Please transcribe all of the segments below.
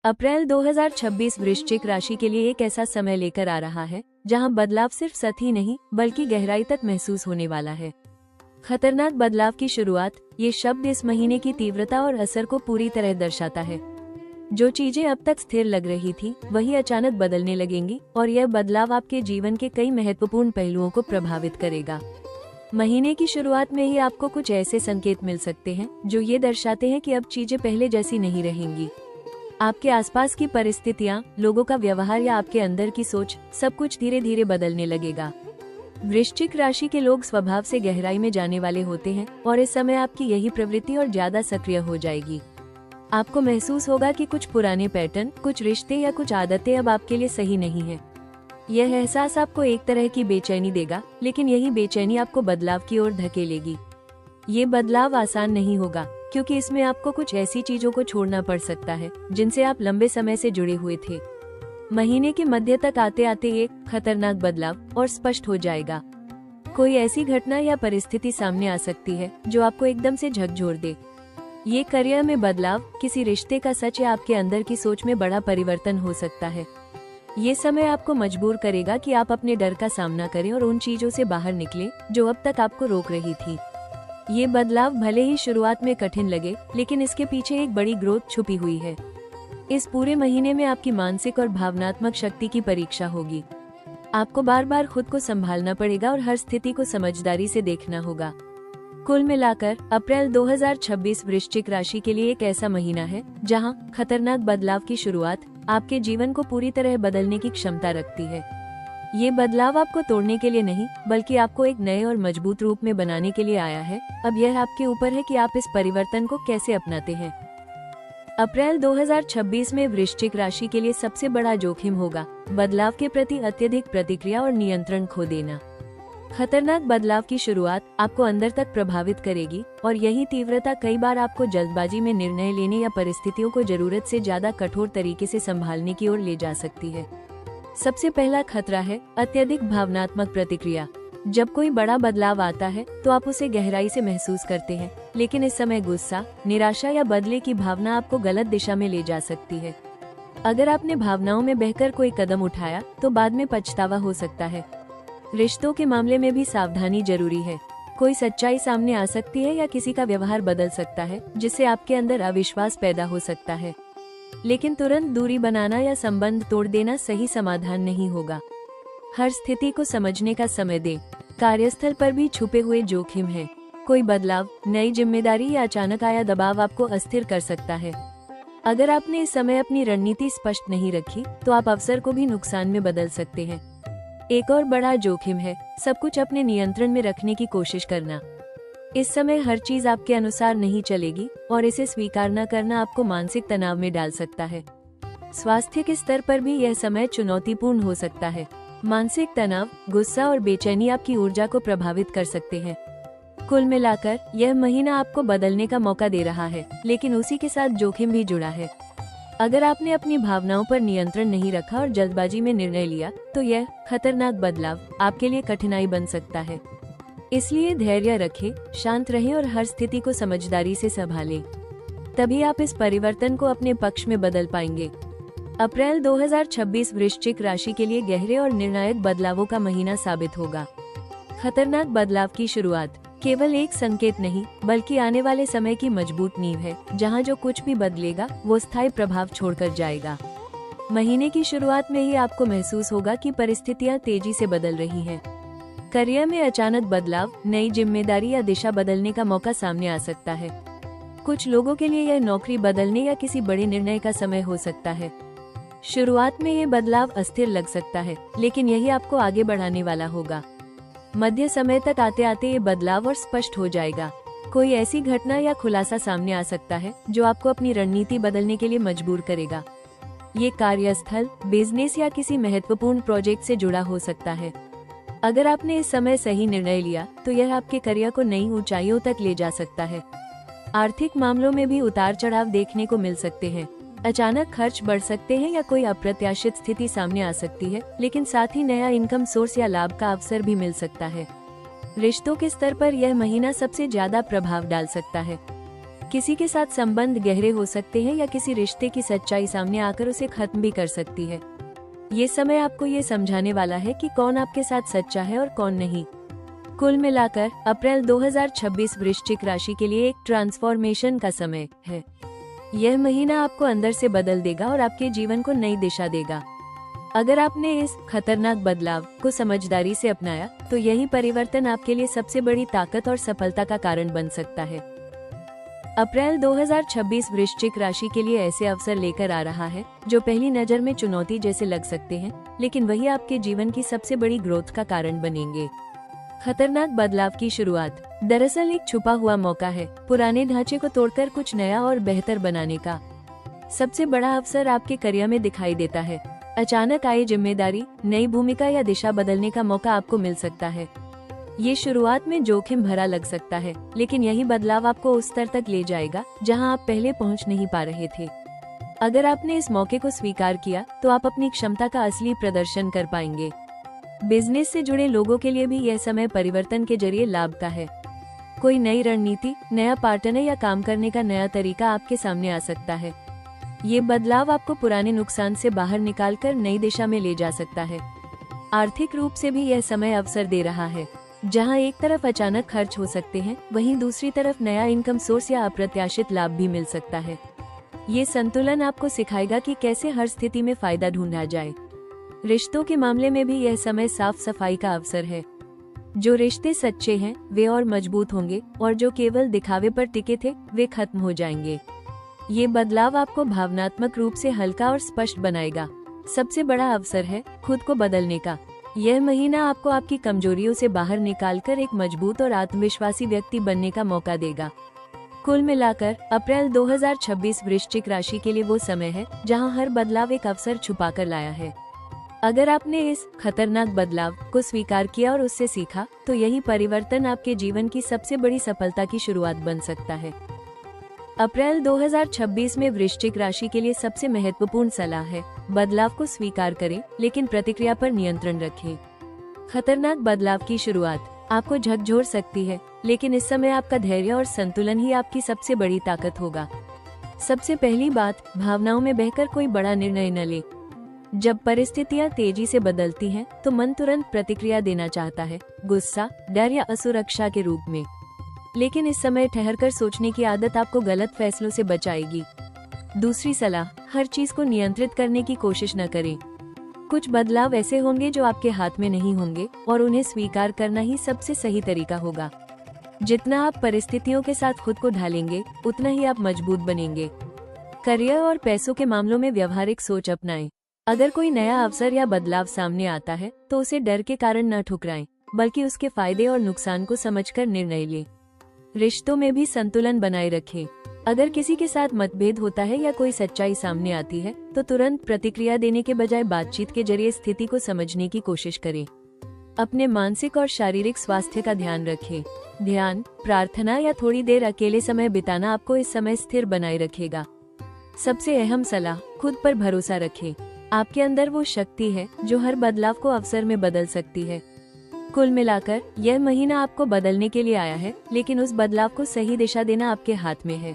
अप्रैल 2026 वृश्चिक राशि के लिए एक ऐसा समय लेकर आ रहा है जहां बदलाव सिर्फ सतही नहीं बल्कि गहराई तक महसूस होने वाला है। खतरनाक बदलाव की शुरुआत, ये शब्द इस महीने की तीव्रता और असर को पूरी तरह दर्शाता है। जो चीजें अब तक स्थिर लग रही थी वही अचानक बदलने लगेंगी और यह बदलाव आपके जीवन के कई महत्वपूर्ण पहलुओं को प्रभावित करेगा। महीने की शुरुआत में ही आपको कुछ ऐसे संकेत मिल सकते हैं जो ये दर्शाते हैं कि अब चीजें पहले जैसी नहीं रहेंगी। आपके आसपास की परिस्थितियां, लोगों का व्यवहार या आपके अंदर की सोच, सब कुछ धीरे धीरे बदलने लगेगा। वृश्चिक राशि के लोग स्वभाव से गहराई में जाने वाले होते हैं और इस समय आपकी यही प्रवृत्ति और ज्यादा सक्रिय हो जाएगी। आपको महसूस होगा कि कुछ पुराने पैटर्न, कुछ रिश्ते या कुछ आदतें अब आपके लिए सही नहीं है। यह एहसास आपको एक तरह की बेचैनी देगा, लेकिन यही बेचैनी आपको बदलाव की ओर धकेलेगी। ये बदलाव आसान नहीं होगा क्योंकि इसमें आपको कुछ ऐसी चीजों को छोड़ना पड़ सकता है जिनसे आप लंबे समय से जुड़े हुए थे। महीने के मध्य तक आते आते एक खतरनाक बदलाव और स्पष्ट हो जाएगा। कोई ऐसी घटना या परिस्थिति सामने आ सकती है जो आपको एकदम से झकझोर दे। ये करियर में बदलाव, किसी रिश्ते का सच या आपके अंदर की सोच में बड़ा परिवर्तन हो सकता है। ये समय आपको मजबूर करेगा कि आप अपने डर का सामना करें और उन चीजों से बाहर निकलें जो अब तक आपको रोक रही थी। ये बदलाव भले ही शुरुआत में कठिन लगे, लेकिन इसके पीछे एक बड़ी ग्रोथ छुपी हुई है। इस पूरे महीने में आपकी मानसिक और भावनात्मक शक्ति की परीक्षा होगी। आपको बार बार खुद को संभालना पड़ेगा और हर स्थिति को समझदारी से देखना होगा। कुल मिलाकर अप्रैल 2026 वृश्चिक राशि के लिए एक ऐसा महीना है जहां खतरनाक बदलाव की शुरुआत आपके जीवन को पूरी तरह बदलने की क्षमता रखती है। ये बदलाव आपको तोड़ने के लिए नहीं बल्कि आपको एक नए और मजबूत रूप में बनाने के लिए आया है। अब यह आपके ऊपर है कि आप इस परिवर्तन को कैसे अपनाते हैं। अप्रैल 2026 में वृश्चिक राशि के लिए सबसे बड़ा जोखिम होगा बदलाव के प्रति अत्यधिक प्रतिक्रिया और नियंत्रण खो देना। खतरनाक बदलाव की शुरुआत आपको अंदर तक प्रभावित करेगी और यही तीव्रता कई बार आपको जल्दबाजी में निर्णय लेने या परिस्थितियों को जरूरत से ज्यादा कठोर तरीके से संभालने की ओर ले जा सकती है। सबसे पहला खतरा है अत्यधिक भावनात्मक प्रतिक्रिया। जब कोई बड़ा बदलाव आता है तो आप उसे गहराई से महसूस करते हैं, लेकिन इस समय गुस्सा, निराशा या बदले की भावना आपको गलत दिशा में ले जा सकती है। अगर आपने भावनाओं में बहकर कोई कदम उठाया तो बाद में पछतावा हो सकता है। रिश्तों के मामले में भी सावधानी जरूरी है। कोई सच्चाई सामने आ सकती है या किसी का व्यवहार बदल सकता है जिससे आपके अंदर अविश्वास पैदा हो सकता है। लेकिन तुरंत दूरी बनाना या संबंध तोड़ देना सही समाधान नहीं होगा। हर स्थिति को समझने का समय दें। कार्यस्थल पर भी छुपे हुए जोखिम है। कोई बदलाव, नई जिम्मेदारी या अचानक आया दबाव आपको अस्थिर कर सकता है। अगर आपने इस समय अपनी रणनीति स्पष्ट नहीं रखी तो आप अवसर को भी नुकसान में बदल सकते हैं। एक और बड़ा जोखिम है सब कुछ अपने नियंत्रण में रखने की कोशिश करना। इस समय हर चीज आपके अनुसार नहीं चलेगी और इसे स्वीकार न करना आपको मानसिक तनाव में डाल सकता है। स्वास्थ्य के स्तर पर भी यह समय चुनौतीपूर्ण हो सकता है। मानसिक तनाव, गुस्सा और बेचैनी आपकी ऊर्जा को प्रभावित कर सकते हैं। कुल मिलाकर यह महीना आपको बदलने का मौका दे रहा है, लेकिन उसी के साथ जोखिम भी जुड़ा है। अगर आपने अपनी भावनाओं पर नियंत्रण नहीं रखा और जल्दबाजी में निर्णय लिया तो यह खतरनाक बदलाव आपके लिए कठिनाई बन सकता है। इसलिए धैर्य रखें, शांत रहें और हर स्थिति को समझदारी से संभालें। तभी आप इस परिवर्तन को अपने पक्ष में बदल पाएंगे। अप्रैल 2026 वृश्चिक राशि के लिए गहरे और निर्णायक बदलावों का महीना साबित होगा। खतरनाक बदलाव की शुरुआत केवल एक संकेत नहीं बल्कि आने वाले समय की मजबूत नींव है, जहां जो कुछ भी बदलेगा वो स्थायी प्रभाव छोड़कर जाएगा। महीने की शुरुआत में ही आपको महसूस होगा कि परिस्थितियां तेजी से बदल रही हैं। करियर में अचानक बदलाव, नई जिम्मेदारी या दिशा बदलने का मौका सामने आ सकता है। कुछ लोगों के लिए यह नौकरी बदलने या किसी बड़े निर्णय का समय हो सकता है। शुरुआत में ये बदलाव अस्थिर लग सकता है, लेकिन यही आपको आगे बढ़ाने वाला होगा। मध्य समय तक आते आते ये बदलाव और स्पष्ट हो जाएगा। कोई ऐसी घटना या खुलासा सामने आ सकता है जो आपको अपनी रणनीति बदलने के लिए मजबूर करेगा। ये कार्यस्थल, बिजनेस या किसी महत्वपूर्ण प्रोजेक्ट से जुड़ा हो सकता है। अगर आपने इस समय सही निर्णय लिया तो यह आपके करियर को नई ऊंचाइयों तक ले जा सकता है। आर्थिक मामलों में भी उतार चढ़ाव देखने को मिल सकते हैं। अचानक खर्च बढ़ सकते हैं या कोई अप्रत्याशित स्थिति सामने आ सकती है, लेकिन साथ ही नया इनकम सोर्स या लाभ का अवसर भी मिल सकता है। रिश्तों के स्तर पर यह महीना सबसे ज्यादा प्रभाव डाल सकता है। किसी के साथ संबंध गहरे हो सकते हैं या किसी रिश्ते की सच्चाई सामने आकर उसे खत्म भी कर सकती है। ये समय आपको ये समझाने वाला है कि कौन आपके साथ सच्चा है और कौन नहीं। कुल मिलाकर अप्रैल 2026 वृश्चिक राशि के लिए एक ट्रांसफॉर्मेशन का समय है। यह महीना आपको अंदर से बदल देगा और आपके जीवन को नई दिशा देगा। अगर आपने इस खतरनाक बदलाव को समझदारी से अपनाया तो यही परिवर्तन आपके लिए सबसे बड़ी ताकत और सफलता का कारण बन सकता है। अप्रैल 2026 वृश्चिक राशि के लिए ऐसे अवसर लेकर आ रहा है जो पहली नजर में चुनौती जैसे लग सकते हैं, लेकिन वही आपके जीवन की सबसे बड़ी ग्रोथ का कारण बनेंगे। खतरनाक बदलाव की शुरुआत दरअसल एक छुपा हुआ मौका है, पुराने ढांचे को तोड़कर कुछ नया और बेहतर बनाने का। सबसे बड़ा अवसर आपके करियर में दिखाई देता है। अचानक आई जिम्मेदारी, नई भूमिका या दिशा बदलने का मौका आपको मिल सकता है। ये शुरुआत में जोखिम भरा लग सकता है, लेकिन यही बदलाव आपको उस स्तर तक ले जाएगा जहां आप पहले पहुंच नहीं पा रहे थे। अगर आपने इस मौके को स्वीकार किया तो आप अपनी क्षमता का असली प्रदर्शन कर पाएंगे। बिजनेस से जुड़े लोगों के लिए भी यह समय परिवर्तन के जरिए लाभ का है। कोई नई रणनीति, नया पार्टनर या काम करने का नया तरीका आपके सामने आ सकता है। ये बदलाव आपको पुराने नुकसान से बाहर निकालकर नई दिशा में ले जा सकता है। आर्थिक रूप से भी यह समय अवसर दे रहा है। जहां एक तरफ अचानक खर्च हो सकते हैं, वहीं दूसरी तरफ नया इनकम सोर्स या अप्रत्याशित लाभ भी मिल सकता है। ये संतुलन आपको सिखाएगा कि कैसे हर स्थिति में फायदा ढूंढा जाए। रिश्तों के मामले में भी यह समय साफ सफाई का अवसर है। जो रिश्ते सच्चे हैं वे और मजबूत होंगे, और जो केवल दिखावे पर टिके थे वे खत्म हो जाएंगे। ये बदलाव आपको भावनात्मक रूप से हल्का और स्पष्ट बनाएगा। सबसे बड़ा अवसर है खुद को बदलने का। यह महीना आपको आपकी कमजोरियों से बाहर निकालकर एक मजबूत और आत्मविश्वासी व्यक्ति बनने का मौका देगा। कुल मिलाकर अप्रैल 2026 वृश्चिक राशि के लिए वो समय है जहां हर बदलाव एक अवसर छुपा कर लाया है। अगर आपने इस खतरनाक बदलाव को स्वीकार किया और उससे सीखा तो यही परिवर्तन आपके जीवन की सबसे बड़ी सफलता की शुरुआत बन सकता है। अप्रैल 2026 में वृश्चिक राशि के लिए सबसे महत्वपूर्ण सलाह है, बदलाव को स्वीकार करें लेकिन प्रतिक्रिया पर नियंत्रण रखें। खतरनाक बदलाव की शुरुआत आपको झकझोर सकती है, लेकिन इस समय आपका धैर्य और संतुलन ही आपकी सबसे बड़ी ताकत होगा। सबसे पहली बात, भावनाओं में बहकर कोई बड़ा निर्णय न ले। जब परिस्थितियां तेजी से बदलती हैं, तो मन तुरंत प्रतिक्रिया देना चाहता है, गुस्सा, डर या असुरक्षा के रूप में। लेकिन इस समय ठहरकर सोचने की आदत आपको गलत फैसलों से बचाएगी। दूसरी सलाह, हर चीज को नियंत्रित करने की कोशिश न करें। कुछ बदलाव ऐसे होंगे जो आपके हाथ में नहीं होंगे, और उन्हें स्वीकार करना ही सबसे सही तरीका होगा। जितना आप परिस्थितियों के साथ खुद को ढालेंगे, उतना ही आप मजबूत बनेंगे। करियर और पैसों के मामलों में व्यवहारिक सोच अपनाएं। अगर कोई नया अवसर या बदलाव सामने आता है तो उसे डर के कारण न ठुकराएं, बल्कि उसके फायदे और नुकसान को समझकर निर्णय लें। रिश्तों में भी संतुलन बनाए रखें। अगर किसी के साथ मतभेद होता है या कोई सच्चाई सामने आती है तो तुरंत प्रतिक्रिया देने के बजाय बातचीत के जरिए स्थिति को समझने की कोशिश करें। अपने मानसिक और शारीरिक स्वास्थ्य का ध्यान रखें। ध्यान, प्रार्थना या थोड़ी देर अकेले समय बिताना आपको इस समय स्थिर बनाए रखेगा। सबसे अहम सलाह, खुद पर भरोसा रखें। आपके अंदर वो शक्ति है जो हर बदलाव को अवसर में बदल सकती है। कुल मिलाकर यह महीना आपको बदलने के लिए आया है, लेकिन उस बदलाव को सही दिशा देना आपके हाथ में है।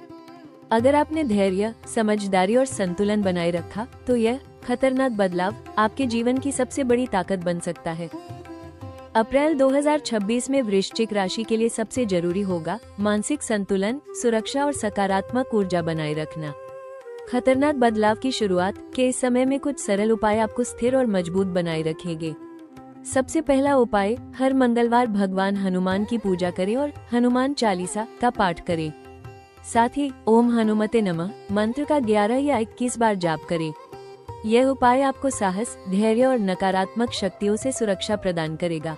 अगर आपने धैर्य, समझदारी और संतुलन बनाए रखा तो यह खतरनाक बदलाव आपके जीवन की सबसे बड़ी ताकत बन सकता है। अप्रैल 2026 में वृश्चिक राशि के लिए सबसे जरूरी होगा मानसिक संतुलन, सुरक्षा और सकारात्मक ऊर्जा बनाए रखना। खतरनाक बदलाव की शुरुआत के इस समय में कुछ सरल उपाय आपको स्थिर और मजबूत बनाए रखेंगे। सबसे पहला उपाय, हर मंगलवार भगवान हनुमान की पूजा करें और हनुमान चालीसा का पाठ करें। साथ ही ओम हनुमते नमः मंत्र का 11 या 21 बार जाप करें। यह उपाय आपको साहस, धैर्य और नकारात्मक शक्तियों से सुरक्षा प्रदान करेगा।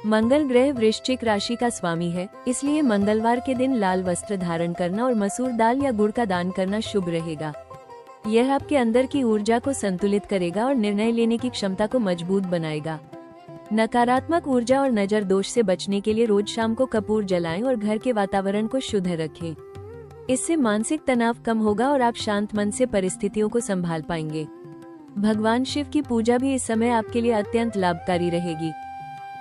मंगल ग्रह वृश्चिक राशि का स्वामी है, इसलिए मंगलवार के दिन लाल वस्त्र धारण करना और मसूर दाल या गुड़ का दान करना शुभ रहेगा। यह आपके अंदर की ऊर्जा को संतुलित करेगा और निर्णय लेने की क्षमता को मजबूत बनाएगा। नकारात्मक ऊर्जा और नजर दोष से बचने के लिए रोज शाम को कपूर जलाएं और घर के वातावरण को शुद्ध रखें। इससे मानसिक तनाव कम होगा और आप शांत मन से परिस्थितियों को संभाल पाएंगे। भगवान शिव की पूजा भी इस समय आपके लिए अत्यंत लाभकारी रहेगी।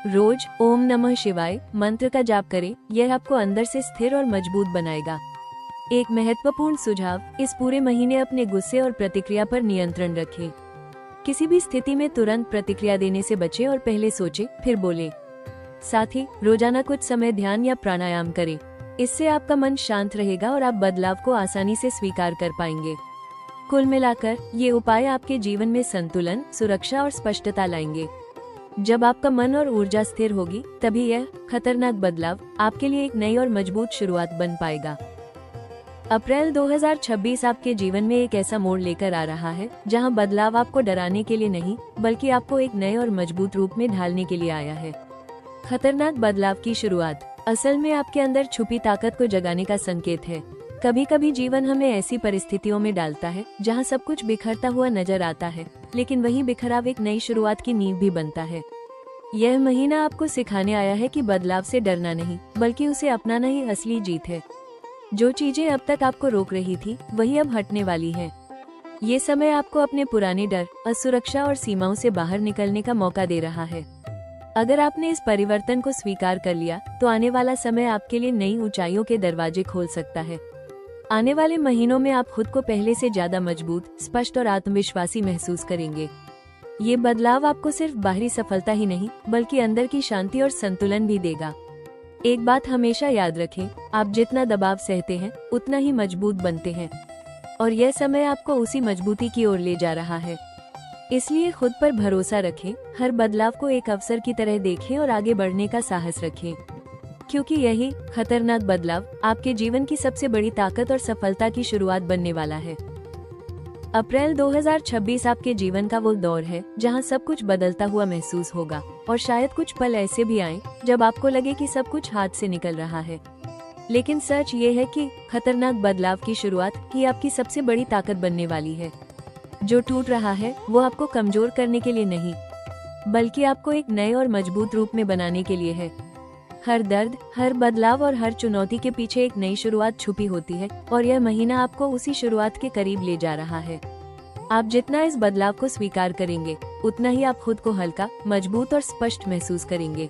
रोज ओम नमः शिवाय मंत्र का जाप करें, यह आपको अंदर से स्थिर और मजबूत बनाएगा। एक महत्वपूर्ण सुझाव, इस पूरे महीने अपने गुस्से और प्रतिक्रिया पर नियंत्रण रखें। किसी भी स्थिति में तुरंत प्रतिक्रिया देने से बचें और पहले सोचें, फिर बोलें। साथ ही रोजाना कुछ समय ध्यान या प्राणायाम करें। इससे आपका मन शांत रहेगा और आप बदलाव को आसानी से स्वीकार कर पाएंगे। कुल मिलाकर ये उपाय आपके जीवन में संतुलन, सुरक्षा और स्पष्टता लाएंगे। जब आपका मन और ऊर्जा स्थिर होगी, तभी यह खतरनाक बदलाव आपके लिए एक नई और मजबूत शुरुआत बन पाएगा। अप्रैल 2026 आपके जीवन में एक ऐसा मोड़ लेकर आ रहा है जहां बदलाव आपको डराने के लिए नहीं, बल्कि आपको एक नए और मजबूत रूप में ढालने के लिए आया है। खतरनाक बदलाव की शुरुआत असल में आपके अंदर छुपी ताकत को जगाने का संकेत है। कभी कभी जीवन हमें ऐसी परिस्थितियों में डालता है जहां सब कुछ बिखरता हुआ नजर आता है, लेकिन वही बिखराव एक नई शुरुआत की नींव भी बनता है। यह महीना आपको सिखाने आया है कि बदलाव से डरना नहीं, बल्कि उसे अपनाना ही असली जीत है। जो चीजें अब तक आपको रोक रही थी, वही अब हटने वाली है। ये समय आपको अपने पुराने डर, असुरक्षा और सीमाओं से बाहर निकलने का मौका दे रहा है। अगर आपने इस परिवर्तन को स्वीकार कर लिया, तो आने वाला समय आपके लिए नई ऊंचाइयों के दरवाजे खोल सकता है। आने वाले महीनों में आप खुद को पहले से ज्यादा मजबूत, स्पष्ट और आत्मविश्वासी महसूस करेंगे। ये बदलाव आपको सिर्फ बाहरी सफलता ही नहीं, बल्कि अंदर की शांति और संतुलन भी देगा। एक बात हमेशा याद रखें, आप जितना दबाव सहते हैं, उतना ही मजबूत बनते हैं, और यह समय आपको उसी मजबूती की ओर ले जा रहा है। इसलिए खुद पर भरोसा रखें, हर बदलाव को एक अवसर की तरह देखें और आगे बढ़ने का साहस रखें, क्योंकि यही खतरनाक बदलाव आपके जीवन की सबसे बड़ी ताकत और सफलता की शुरुआत बनने वाला है। अप्रैल 2026 आपके जीवन का वो दौर है जहां सब कुछ बदलता हुआ महसूस होगा, और शायद कुछ पल ऐसे भी आएं जब आपको लगे कि सब कुछ हाथ से निकल रहा है। लेकिन सच ये है कि खतरनाक बदलाव की शुरुआत ही आपकी सबसे बड़ी ताकत बनने वाली है। जो टूट रहा है वो आपको कमजोर करने के लिए नहीं, बल्कि आपको एक नए और मजबूत रूप में बनाने के लिए है। हर दर्द, हर बदलाव और हर चुनौती के पीछे एक नई शुरुआत छुपी होती है, और यह महीना आपको उसी शुरुआत के करीब ले जा रहा है। आप जितना इस बदलाव को स्वीकार करेंगे, उतना ही आप खुद को हल्का, मजबूत और स्पष्ट महसूस करेंगे।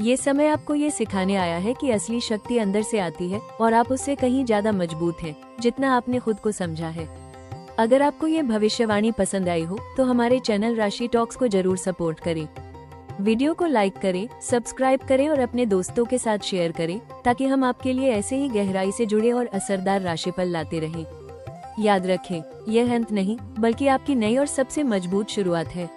ये समय आपको ये सिखाने आया है कि असली शक्ति अंदर से आती है, और आप उससे कहीं ज्यादा मजबूत हैं, जितना आपने खुद को समझा है। अगर आपको ये भविष्यवाणी पसंद आई हो, तो हमारे चैनल राशि टॉक्स को जरूर सपोर्ट करें। वीडियो को लाइक करें, सब्सक्राइब करें और अपने दोस्तों के साथ शेयर करें, ताकि हम आपके लिए ऐसे ही गहराई से जुड़े और असरदार राशिफल लाते रहें। याद रखें, यह अंत नहीं, बल्कि आपकी नई और सबसे मजबूत शुरुआत है।